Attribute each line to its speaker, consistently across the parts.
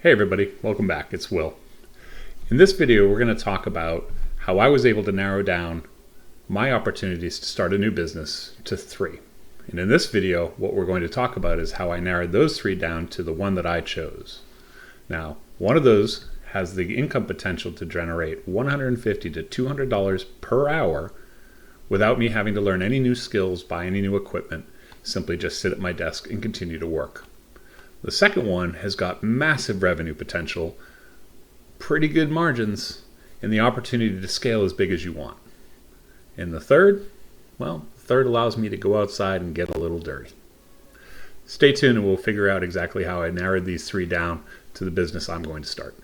Speaker 1: Hey everybody, welcome back. It's Will. In this video, we're going to talk about how I was able to narrow down my opportunities to start a new business to 3. And in this video, what we're going to talk about is how I narrowed those 3 down to the one that I chose. Now, one of those has the income potential to generate $150 to $200 per hour without me having to learn any new skills, buy any new equipment, simply just sit at my desk and continue to work. The second one has got massive revenue potential, pretty good margins, and the opportunity to scale as big as you want. And the third, well, the third allows me to go outside and get a little dirty. Stay tuned and we'll figure out exactly how I narrowed these 3 down to the business I'm going to start.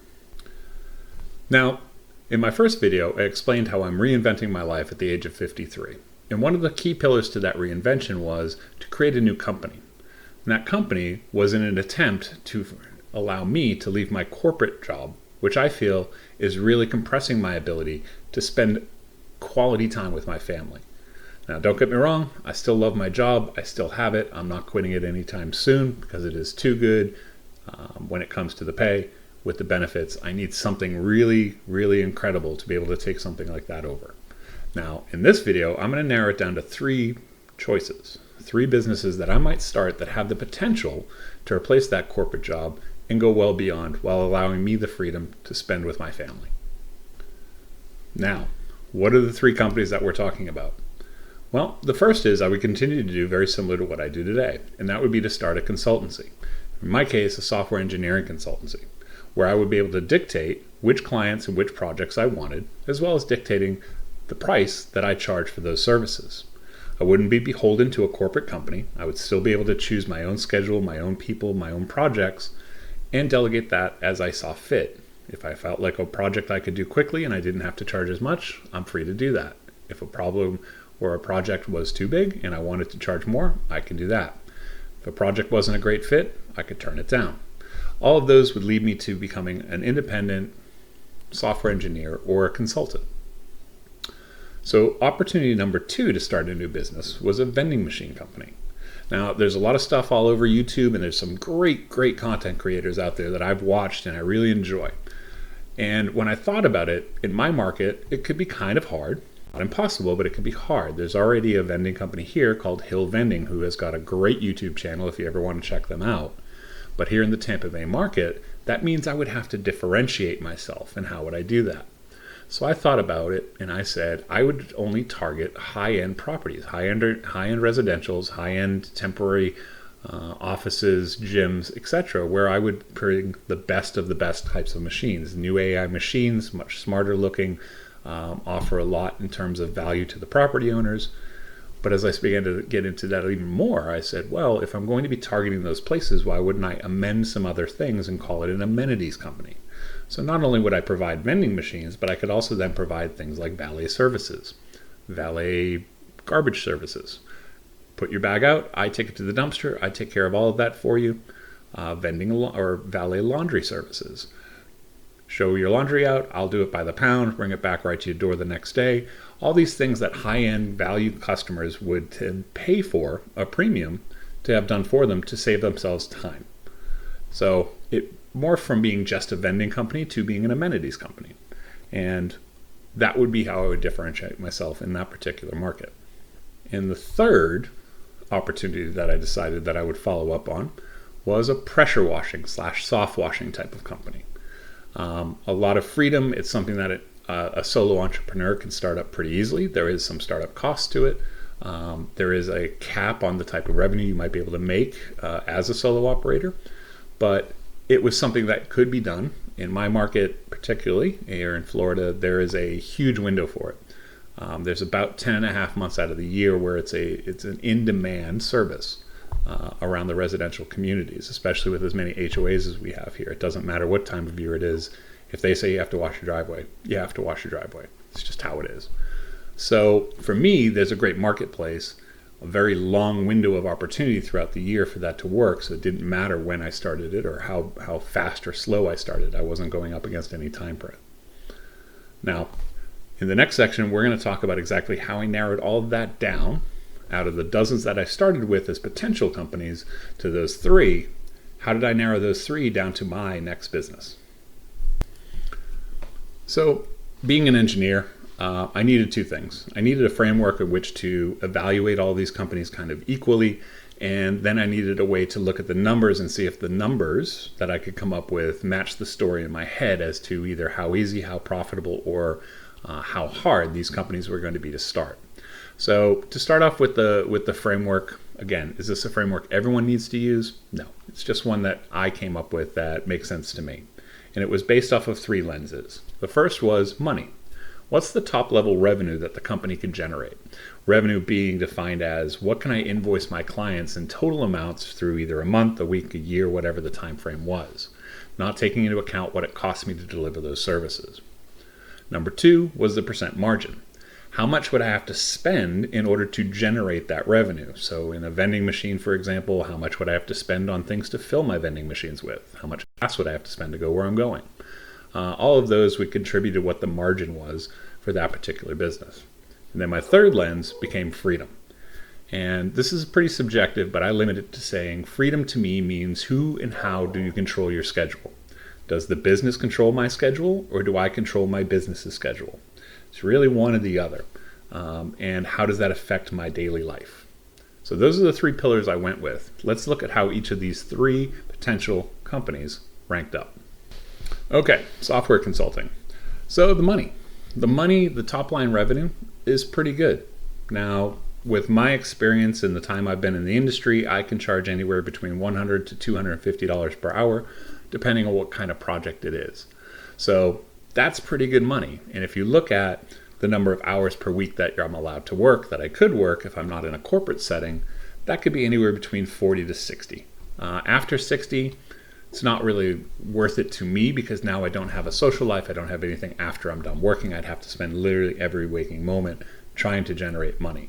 Speaker 1: Now, in my first video, I explained how I'm reinventing my life at the age of 53. And one of the key pillars to that reinvention was to create a new company. And that company was in an attempt to allow me to leave my corporate job, which I feel is really compressing my ability to spend quality time with my family. Now, don't get me wrong, I still love my job. I still have it. I'm not quitting it anytime soon because it is too good when it comes to the pay. With the benefits, I need something really, really incredible to be able to take something like that over. Now, in this video, I'm going to narrow it down to 3 choices. 3 businesses that I might start that have the potential to replace that corporate job and go well beyond while allowing me the freedom to spend with my family. Now, what are the 3 companies that we're talking about? Well, the first is I would continue to do very similar to what I do today, and that would be to start a consultancy. In my case, a software engineering consultancy, where I would be able to dictate which clients and which projects I wanted, as well as dictating the price that I charge for those services. I wouldn't be beholden to a corporate company. I would still be able to choose my own schedule, my own people, my own projects, and delegate that as I saw fit. If I felt like a project I could do quickly and I didn't have to charge as much, I'm free to do that. If a problem or a project was too big and I wanted to charge more, I can do that. If a project wasn't a great fit, I could turn it down. All of those would lead me to becoming an independent software engineer or a consultant. So opportunity number 2 to start a new business was a vending machine company. Now, there's a lot of stuff all over YouTube, and there's some great content creators out there that I've watched and I really enjoy. And when I thought about it, in my market, it could be kind of hard. Not impossible, but it could be hard. There's already a vending company here called Hill Vending who has got a great YouTube channel if you ever want to check them out. But here in the Tampa Bay market, that means I would have to differentiate myself. And how would I do that? So I thought about it and I said I would only target high-end properties, high-end residentials, high-end temporary offices, gyms, etc., where I would bring the best of the best types of machines. New AI machines, much smarter looking, offer a lot in terms of value to the property owners. But as I began to get into that even more, I said, well, if I'm going to be targeting those places, why wouldn't I amend some other things and call it an amenities company? So not only would I provide vending machines, but I could also then provide things like valet services, valet garbage services. Put your bag out, I take it to the dumpster, I take care of all of that for you. Vending or valet laundry services. Show your laundry out, I'll do it by the pound, bring it back right to your door the next day. All these things that high-end value customers would pay for a premium to have done for them to save themselves time. So it morphed from being just a vending company to being an amenities company. And that would be how I would differentiate myself in that particular market. And the third opportunity that I decided that I would follow up on was a pressure washing / soft washing type of company. A lot of freedom. It's something that a solo entrepreneur can start up pretty easily. There is some startup cost to it. There is a cap on the type of revenue you might be able to make as a solo operator. But it was something that could be done. In my market, particularly here in Florida, there is a huge window for it. There's about 10 and a half months out of the year where it's an in-demand service around the residential communities, especially with as many HOAs as we have here. It doesn't matter what time of year it is. If they say you have to wash your driveway, you have to wash your driveway. It's just how it is. So for me, there's a great marketplace, a very long window of opportunity throughout the year for that to work. So it didn't matter when I started it or how fast or slow I started. I wasn't going up against any time frame. Now, in the next section, we're going to talk about exactly how I narrowed all of that down out of the dozens that I started with as potential companies to those 3, How did I narrow those three down to my next business? So, being an engineer, I needed two things. I needed a framework in which to evaluate all these companies kind of equally, and then I needed a way to look at the numbers and see if the numbers that I could come up with matched the story in my head as to either how easy, how profitable, or how hard these companies were going to be to start. So to start off with the framework, again, is this a framework everyone needs to use? No, it's just one that I came up with that makes sense to me. And it was based off of three lenses. The first was money. What's the top level revenue that the company can generate? Revenue being defined as what can I invoice my clients in total amounts through either a month, a week, a year, whatever the time frame was, not taking into account what it cost me to deliver those services. Number two was the percent margin. How much would I have to spend in order to generate that revenue? So in a vending machine, for example, how much would I have to spend on things to fill my vending machines with? How much gas would I have to spend to go where I'm going? All of those would contribute to what the margin was for that particular business. And then my third lens became freedom. And this is pretty subjective, but I limit it to saying freedom to me means who and how do you control your schedule? Does the business control my schedule, or do I control my business's schedule? It's really one or the other. And how does that affect my daily life? So those are the three pillars I went with. Let's look at how each of these three potential companies ranked up. Okay, software consulting. So the money, the top line revenue is pretty good. Now, with my experience and the time I've been in the industry, I can charge anywhere between $100 to $250 per hour, depending on what kind of project it is. So that's pretty good money. And if you look at the number of hours per week that I'm allowed to work, that I could work if I'm not in a corporate setting, that could be anywhere between 40 to 60. After 60, it's not really worth it to me because now I don't have a social life. I don't have anything after I'm done working. I'd have to spend literally every waking moment trying to generate money.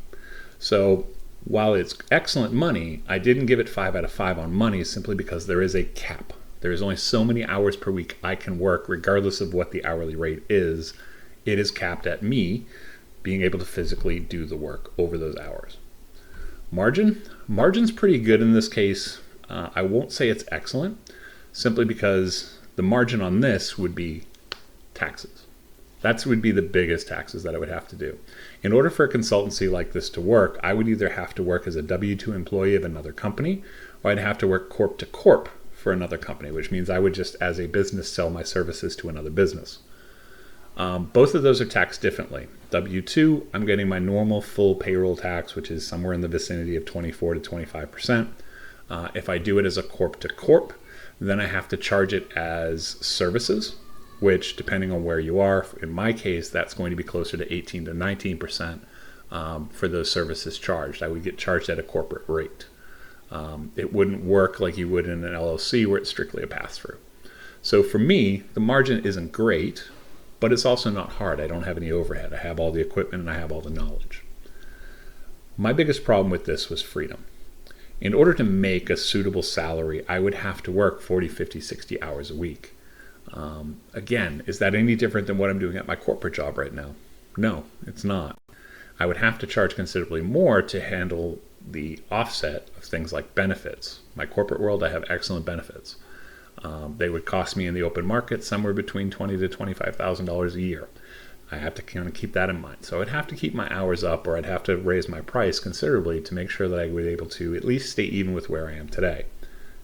Speaker 1: So while it's excellent money, I didn't give it 5 out of 5 on money simply because there is a cap. There is only so many hours per week I can work regardless of what the hourly rate is. It is capped at me being able to physically do the work over those hours. Margin's pretty good in this case. I won't say it's excellent, simply because the margin on this would be taxes. That would be the biggest taxes that I would have to do. In order for a consultancy like this to work, I would either have to work as a W-2 employee of another company, or I'd have to work corp to corp for another company, which means I would just, as a business, sell my services to another business. Both of those are taxed differently. W-2, I'm getting my normal full payroll tax, which is somewhere in the vicinity of 24 to 25%. If I do it as a corp to corp, then I have to charge it as services, which depending on where you are, in my case, that's going to be closer to 18 to 19% for those services charged. I would get charged at a corporate rate. It wouldn't work like you would in an LLC where it's strictly a pass-through. So for me, the margin isn't great, but it's also not hard. I don't have any overhead. I have all the equipment and I have all the knowledge. My biggest problem with this was freedom. In order to make a suitable salary, I would have to work 40, 50, 60 hours a week. Again, is that any different than what I'm doing at my corporate job right now? No, it's not. I would have to charge considerably more to handle the offset of things like benefits. My corporate world, I have excellent benefits. They would cost me in the open market somewhere between $20,000 to $25,000 a year. I have to kind of keep that in mind. So I'd have to keep my hours up, or I'd have to raise my price considerably to make sure that I would be able to at least stay even with where I am today.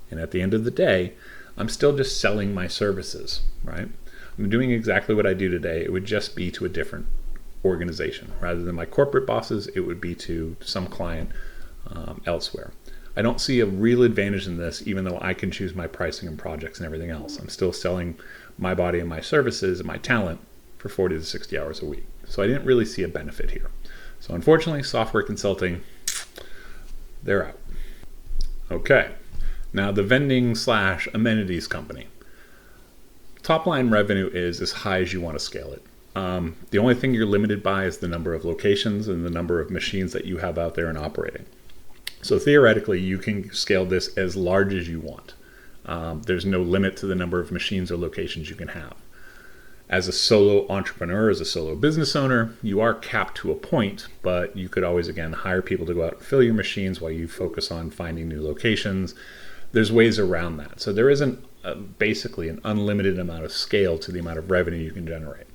Speaker 1: And at the end of the day, I'm still just selling my services, right? I'm doing exactly what I do today. It would just be to a different organization. Rather than my corporate bosses, it would be to some client elsewhere. I don't see a real advantage in this, even though I can choose my pricing and projects and everything else. I'm still selling my body and my services and my talent for 40 to 60 hours a week. So I didn't really see a benefit here. So unfortunately, software consulting, they're out. Okay, now the vending / amenities company. Top line revenue is as high as you want to scale it. The only thing you're limited by is the number of locations and the number of machines that you have out there and operating. So theoretically, you can scale this as large as you want. There's no limit to the number of machines or locations you can have. As a solo entrepreneur, as a solo business owner, you are capped to a point, but you could always, again, hire people to go out and fill your machines while you focus on finding new locations. there's ways around that. So there isn't basically an unlimited amount of scale to the amount of revenue you can generate.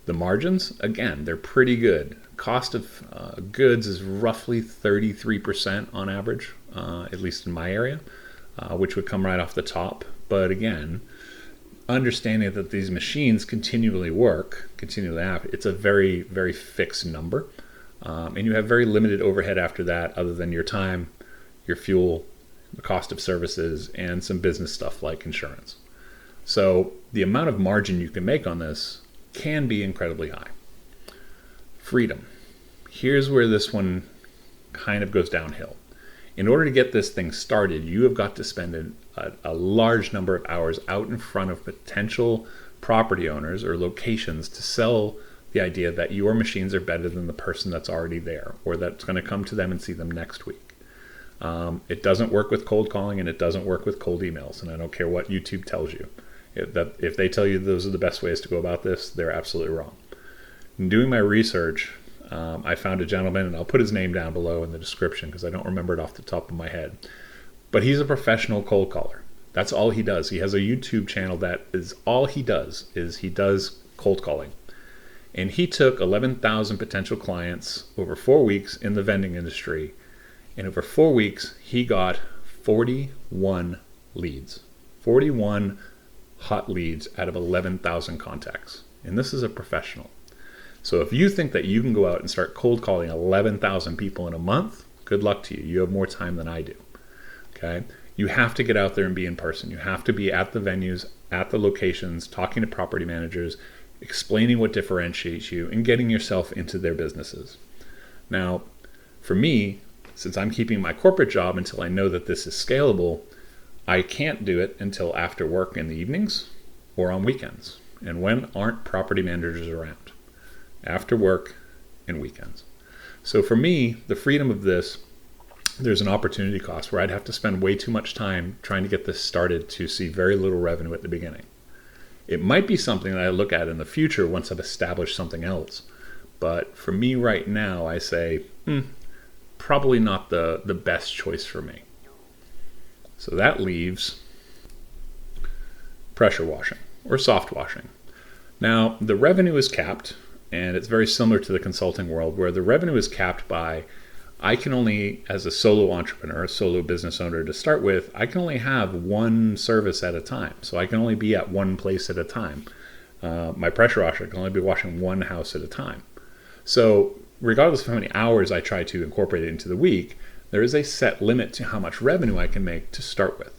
Speaker 1: The margins, again, they're pretty good. Cost of goods is roughly 33% on average, at least in my area, which would come right off the top. But again, understanding that these machines continually work, it's a very, very fixed number. And you have very limited overhead after that, other than your time, your fuel, the cost of services, and some business stuff like insurance. So the amount of margin you can make on this can be incredibly high. Freedom. Here's where this one kind of goes downhill. In order to get this thing started, you have got to spend a large number of hours out in front of potential property owners or locations to sell the idea that your machines are better than the person that's already there, or that's going to come to them and see them next week. It doesn't work with cold calling, and it doesn't work with cold emails, and I don't care what YouTube tells you. If they tell you those are the best ways to go about this, they're absolutely wrong. In doing my research, I found a gentleman, and I'll put his name down below in the description because I don't remember it off the top of my head. But he's a professional cold caller. That's all he does. He has a YouTube channel that is all he does cold calling. And he took 11,000 potential clients over 4 weeks in the vending industry. And over 4 weeks, he got 41 leads. 41 hot leads out of 11,000 contacts. And this is a professional. So if you think that you can go out and start cold calling 11,000 people in a month, good luck to you. You have more time than I do. Okay? You have to get out there and be in person. You have to be at the venues, at the locations, talking to property managers, explaining what differentiates you, and getting yourself into their businesses. Now, for me, since I'm keeping my corporate job until I know that this is scalable, I can't do it until after work in the evenings or on weekends. And when aren't property managers around? After work and weekends. So for me, the freedom of this, there's an opportunity cost where I'd have to spend way too much time trying to get this started to see very little revenue at the beginning. It might be something that I look at in the future once I've established something else. But for me right now, I say, probably not the best choice for me. So that leaves pressure washing or soft washing. Now, the revenue is capped, and it's very similar to the consulting world where the revenue is capped by, I can only, as a solo entrepreneur, a solo business owner to start with, I can only have one service at a time. So I can only be at one place at a time. My pressure washer can only be washing one house at a time. So regardless of how many hours I try to incorporate it into the week, there is a set limit to how much revenue I can make to start with.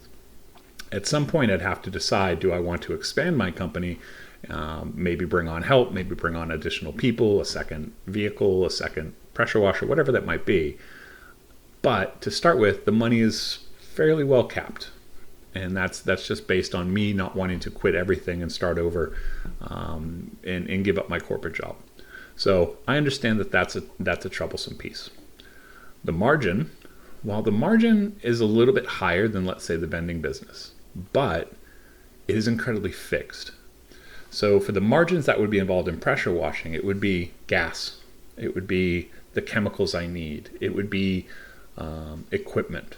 Speaker 1: At some point, I'd have to decide, do I want to expand my company, maybe bring on help, maybe bring on additional people, a second vehicle, a second pressure washer, whatever that might be. But to start with, the money is fairly well capped. And that's just based on me not wanting to quit everything and start over and give up my corporate job. So I understand that that's a troublesome piece. The margin, while the margin is a little bit higher than, let's say, the vending business, but it is incredibly fixed. So for the margins that would be involved in pressure washing, it would be gas. It would be the chemicals I need. It would be equipment.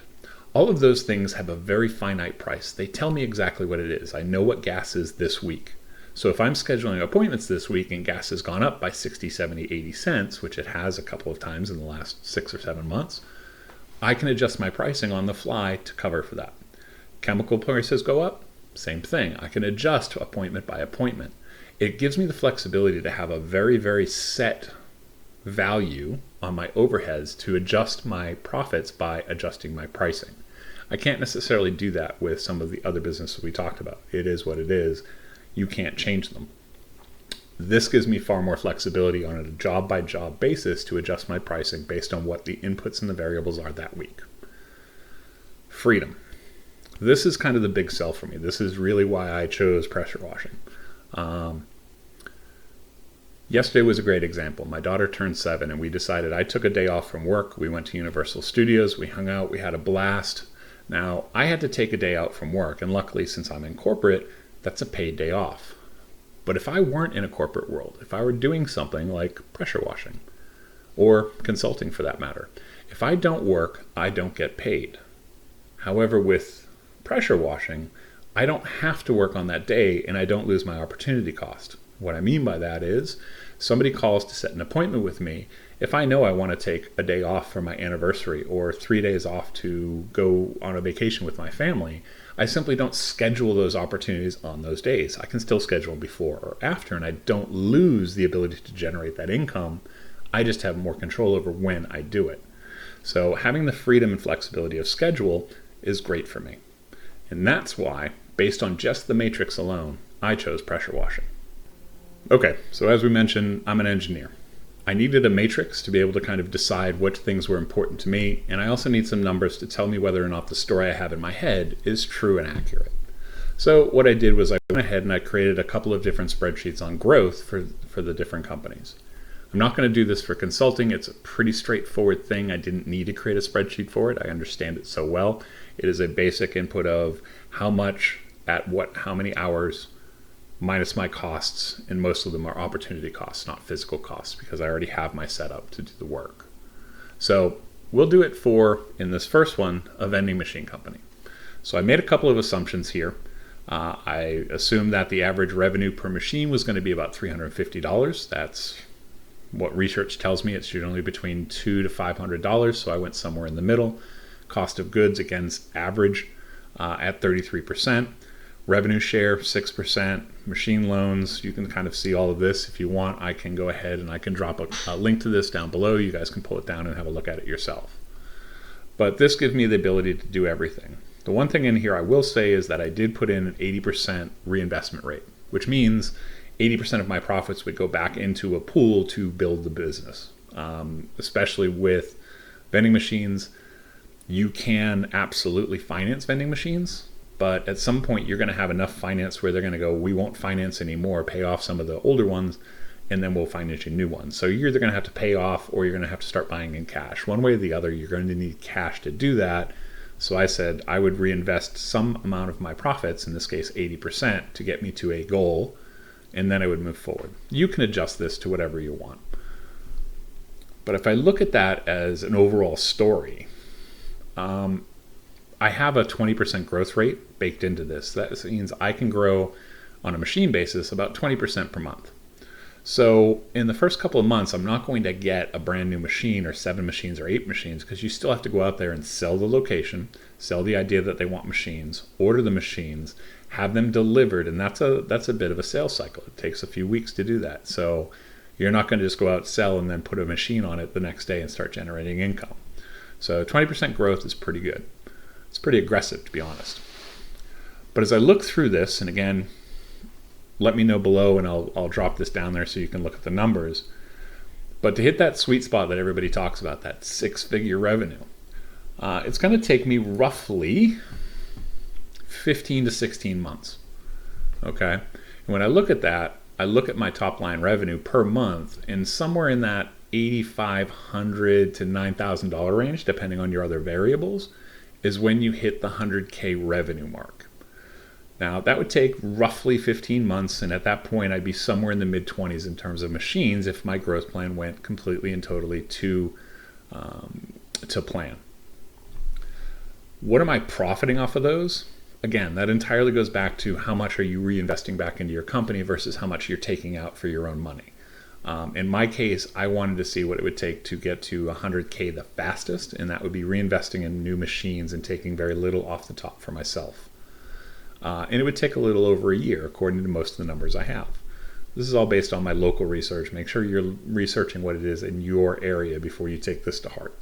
Speaker 1: All of those things have a very finite price. They tell me exactly what it is. I know what gas is this week. So if I'm scheduling appointments this week and gas has gone up by 60, 70, 80 cents, which it has a couple of times in the last 6 or 7 months, I can adjust my pricing on the fly to cover for that. Chemical prices go up, same thing. I can adjust appointment by appointment. It gives me the flexibility to have a very, very set value on my overheads to adjust my profits by adjusting my pricing. I can't necessarily do that with some of the other businesses we talked about. It is what it is. You can't change them. This gives me far more flexibility on a job-by-job basis to adjust my pricing based on what the inputs and the variables are that week. Freedom. This is kind of the big sell for me. This is really why I chose pressure washing. Yesterday was a great example. My daughter turned 7 and we decided, I took a day off from work. We went to Universal Studios. We hung out. We had a blast. Now, I had to take a day out from work, and luckily, since I'm in corporate, that's a paid day off. But if I weren't in a corporate world, if I were doing something like pressure washing or consulting for that matter, if I don't work, I don't get paid. However, with pressure washing, I don't have to work on that day and I don't lose my opportunity cost. What I mean by that is somebody calls to set an appointment with me. If I know I want to take a day off for my anniversary or 3 days off to go on a vacation with my family, I simply don't schedule those opportunities on those days. I can still schedule before or after, and I don't lose the ability to generate that income. I just have more control over when I do it. So having the freedom and flexibility of schedule is great for me. And that's why, based on just the matrix alone, I chose pressure washing. Okay, so as we mentioned, I'm an engineer. I needed a matrix to be able to kind of decide what things were important to me, and I also need some numbers to tell me whether or not the story I have in my head is true and accurate. So what I did was I went ahead and I created a couple of different spreadsheets on growth for the different companies. I'm not going to do this for consulting. It's a pretty straightforward thing. I didn't need to create a spreadsheet for it. I understand it so well. It is a basic input of how much at what, how many hours, minus my costs, and most of them are opportunity costs, not physical costs, because I already have my setup to do the work. So we'll do it for, in this first one, a vending machine company. So I made a couple of assumptions here. I assumed that the average revenue per machine was going to be about $350. That's what research tells me. It's generally between $200 to $500, so I went somewhere in the middle. Cost of goods against average at 33%. Revenue share, 6%. Machine loans, you can kind of see all of this. If you want, I can go ahead and I can drop a link to this down below. You guys can pull it down and have a look at it yourself. But this gives me the ability to do everything. The one thing in here I will say is that I did put in an 80% reinvestment rate, which means 80% of my profits would go back into a pool to build the business. Especially with vending machines, you can absolutely finance vending machines. But at some point, you're going to have enough finance where they're going to go, we won't finance anymore, pay off some of the older ones, and then we'll finance you new ones. So you're either going to have to pay off or you're going to have to start buying in cash. One way or the other, you're going to need cash to do that. So I said I would reinvest some amount of my profits, in this case 80%, to get me to a goal, and then I would move forward. You can adjust this to whatever you want. But if I look at that as an overall story, I have a 20% growth rate baked into this. That means I can grow on a machine basis about 20% per month. So in the first couple of months, I'm not going to get a brand new machine or 7 machines or 8 machines, because you still have to go out there and sell the location, sell the idea that they want machines, order the machines, have them delivered, and that's a bit of a sales cycle. It takes a few weeks to do that. So you're not going to just go out, sell, and then put a machine on it the next day and start generating income. So 20% growth is pretty good. It's pretty aggressive, to be honest. But as I look through this, and again, let me know below and I'll drop this down there so you can look at the numbers. But to hit that sweet spot that everybody talks about, that 6-figure revenue, it's going to take me roughly 15 to 16 months. Okay? And when I look at that, I look at my top line revenue per month, and somewhere in that $8,500 to $9,000 range, depending on your other variables, is when you hit the 100K revenue mark. Now, that would take roughly 15 months, and at that point, I'd be somewhere in the mid-20s in terms of machines if my growth plan went completely and totally to plan. What am I profiting off of those? Again, that entirely goes back to how much are you reinvesting back into your company versus how much you're taking out for your own money. In my case, I wanted to see what it would take to get to 100K the fastest, and that would be reinvesting in new machines and taking very little off the top for myself. And it would take a little over a year, according to most of the numbers I have. This is all based on my local research. Make sure you're researching what it is in your area before you take this to heart.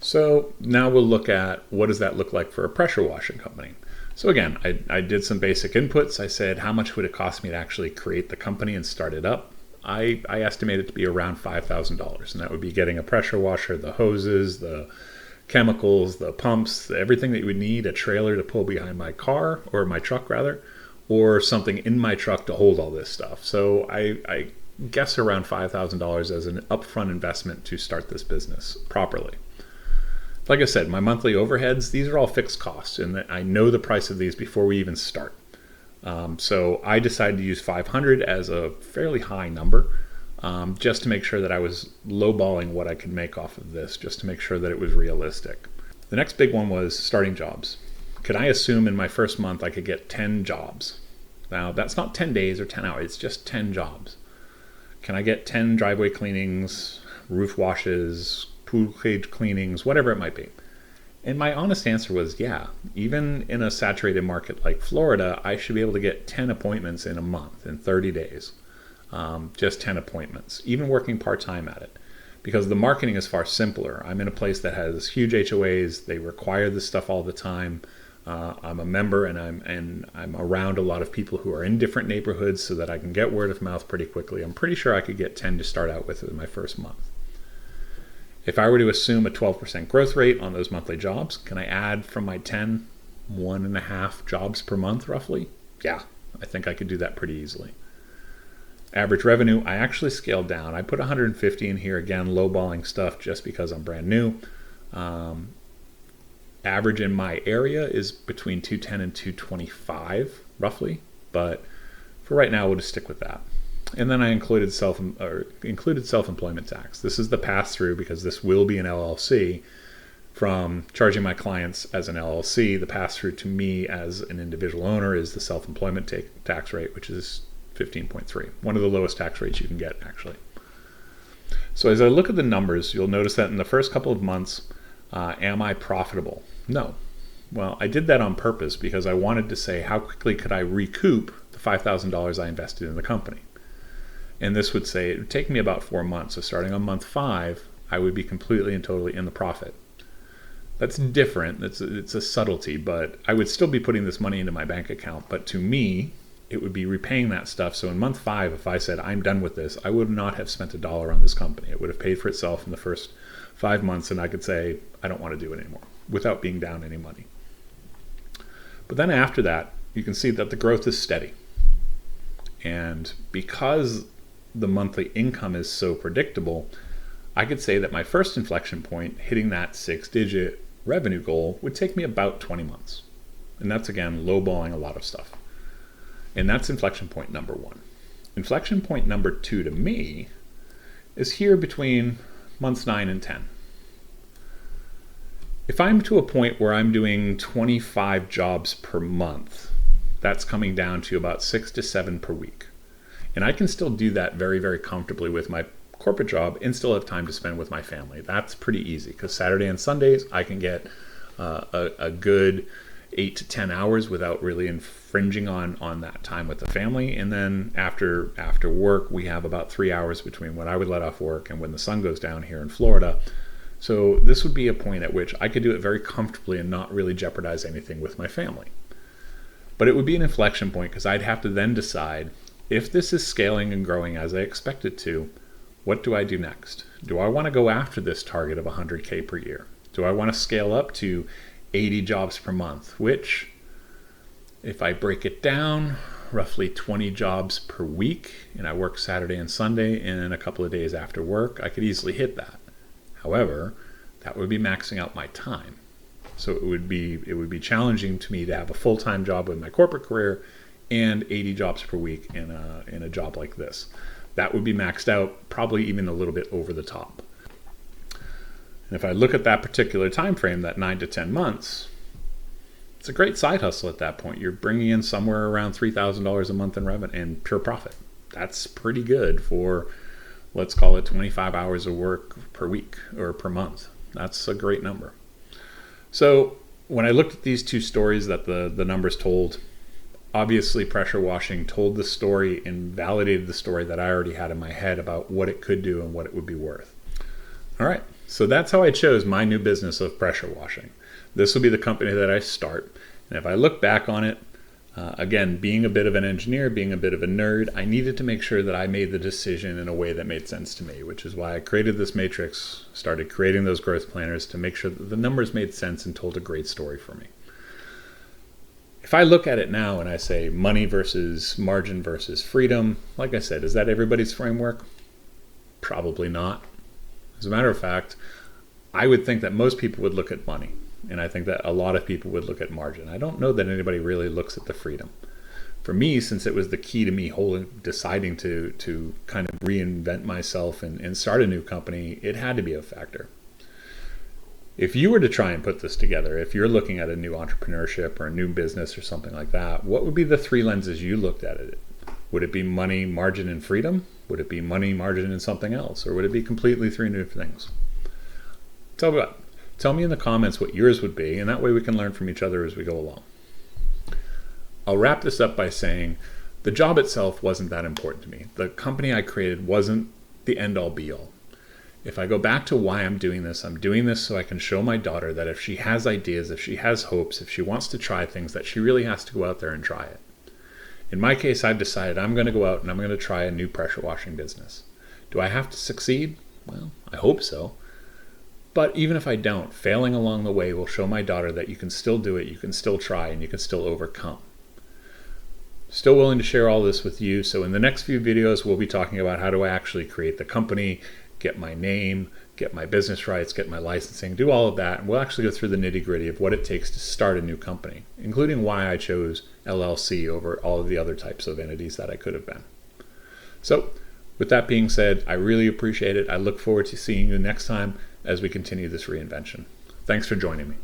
Speaker 1: So now we'll look at what does that look like for a pressure washing company. So again, I did some basic inputs. I said, how much would it cost me to actually create the company and start it up? I estimate it to be around $5,000, and that would be getting a pressure washer, the hoses, the chemicals, the pumps, everything that you would need, a trailer to pull behind my car, or my truck rather, or something in my truck to hold all this stuff. So I guess around $5,000 as an upfront investment to start this business properly. Like I said, my monthly overheads, these are all fixed costs, and I know the price of these before we even start. So I decided to use 500 as a fairly high number, just to make sure that I was lowballing what I could make off of this, just to make sure that it was realistic. The next big one was starting jobs. Could I assume in my first month I could get 10 jobs? Now, that's not 10 days or 10 hours, it's just 10 jobs. Can I get 10 driveway cleanings, roof washes, pool cage cleanings, whatever it might be? And my honest answer was yeah. Even in a saturated market like Florida, I should be able to get 10 appointments in a month, in 30 days. Just 10 appointments, even working part-time at it. Because the marketing is far simpler. I'm in a place that has huge HOAs. They require this stuff all the time. I'm a member, and I'm around a lot of people who are in different neighborhoods, so that I can get word of mouth pretty quickly. I'm pretty sure I could get 10 to start out with in my first month. If I were to assume a 12% growth rate on those monthly jobs, can I add from my 10, 1.5 jobs per month roughly? Yeah, I think I could do that pretty easily. Average revenue, I actually scaled down. I put 150 in here, again, lowballing stuff just because I'm brand new. Average in my area is between 210 and 225 roughly, but for right now we'll just stick with that. And then I included self-employment tax. This is the pass-through, because this will be an LLC. From charging my clients as an LLC, the pass-through to me as an individual owner is the self-employment tax rate, which is 15.3, one of the lowest tax rates you can get, actually. So as I look at the numbers, you'll notice that in the first couple of months, am I profitable? No. Well, I did that on purpose because I wanted to say, how quickly could I recoup the $5,000 I invested in the company? And this would say it would take me about 4 months. So starting on month 5, I would be completely and totally in the profit. That's different. It's a subtlety, but I would still be putting this money into my bank account. But to me, it would be repaying that stuff. So in month 5, if I said, I'm done with this, I would not have spent $1 on this company. It would have paid for itself in the first 5 months, and I could say, I don't want to do it anymore without being down any money. But then after that, you can see that the growth is steady. And because the monthly income is so predictable, I could say that my first inflection point, hitting that 6-digit revenue goal, would take me about 20 months. And that's, again, lowballing a lot of stuff. And that's inflection point number 1. Inflection point number 2 to me is here between months 9 and 10. If I'm to a point where I'm doing 25 jobs per month, that's coming down to about 6 to 7 per week. And I can still do that very, very comfortably with my corporate job and still have time to spend with my family. That's pretty easy, because Saturday and Sundays I can get a good 8 to 10 hours without really infringing on that time with the family. And then after work, we have about 3 hours between when I would let off work and when the sun goes down here in Florida. So this would be a point at which I could do it very comfortably and not really jeopardize anything with my family. But it would be an inflection point, because I'd have to then decide, if this is scaling and growing as I expect it to, what do I do next? Do I want to go after this target of 100K per year? Do I want to scale up to 80 jobs per month, which, if I break it down, roughly 20 jobs per week, and I work Saturday and Sunday and a couple of days after work, I could easily hit that. However, that would be maxing out my time. So it would be challenging to me to have a full-time job with my corporate career and 80 jobs per week in a job like this. That would be maxed out, probably even a little bit over the top. And if I look at that particular time frame, that 9 to 10 months, it's a great side hustle at that point. You're bringing in somewhere around $3,000 a month in revenue and pure profit. That's pretty good for, let's call it 25 hours of work per week or per month. That's a great number. So when I looked at these two stories that the numbers told, obviously pressure washing told the story and validated the story that I already had in my head about what it could do and what it would be worth. All right, so that's how I chose my new business of pressure washing. This will be the company that I start. And if I look back on it, again, being a bit of an engineer, being a bit of a nerd, I needed to make sure that I made the decision in a way that made sense to me, which is why I created this matrix, started creating those growth planners to make sure that the numbers made sense and told a great story for me. If I look at it now and I say money versus margin versus freedom, like I said, is that everybody's framework? Probably not. As a matter of fact, I would think that most people would look at money. And I think that a lot of people would look at margin. I don't know that anybody really looks at the freedom. For me, since it was the key to me deciding to kind of reinvent myself and start a new company, it had to be a factor. If you were to try and put this together, if you're looking at a new entrepreneurship or a new business or something like that, what would be the three lenses you looked at it? Would it be money, margin, and freedom? Would it be money, margin, and something else? Or would it be completely three new things? Tell me in the comments what yours would be, and that way we can learn from each other as we go along. I'll wrap this up by saying the job itself wasn't that important to me. The company I created wasn't the end-all be-all. If I go back to why I'm doing this so I can show my daughter that if she has ideas, if she has hopes, if she wants to try things, that she really has to go out there and try it. In my case, I've decided I'm going to go out and I'm going to try a new pressure washing business. Do I have to succeed? Well, I hope so. But even if I don't, failing along the way will show my daughter that you can still do it, you can still try, and you can still overcome. Still willing to share all this with you. So in the next few videos, we'll be talking about how do I actually create the company, get my name, get my business rights, get my licensing, do all of that. And we'll actually go through the nitty-gritty of what it takes to start a new company, including why I chose LLC over all of the other types of entities that I could have been. So with that being said, I really appreciate it. I look forward to seeing you next time as we continue this reinvention. Thanks for joining me.